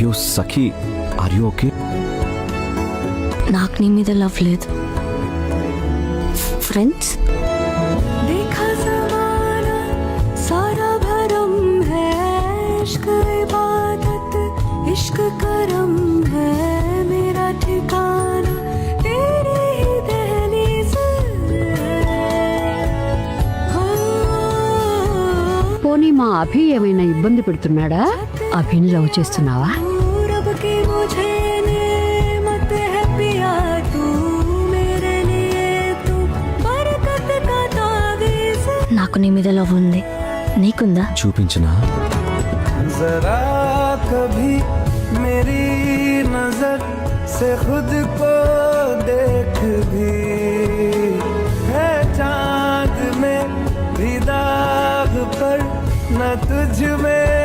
అయ్యో సఖీ, are you okay? నాకు నీ మీద లవ్ లేదు. ఫ్రెండ్స్. देखा ज़माना सारा भरम है, इश्क इबादत इश्क करम है, मेरा ठिकाना तेरी ही दहलीज़ है। పోనీ మా అభి ఏమైనా ఇబ్బంది పెడుతున్నాడా? అభిని లవ్ చేస్తున్నావా? रब की मुझे नेमत है पिया, तू मेरे लिए तू बरकत का तावीज़। నాకు నీ మీద లవ్ ఉంది. నీకుందా? చూపించనా? जरा कभी मेरी नजर से खुद को देख भी, है चांद में भी दाग पर न तुझ में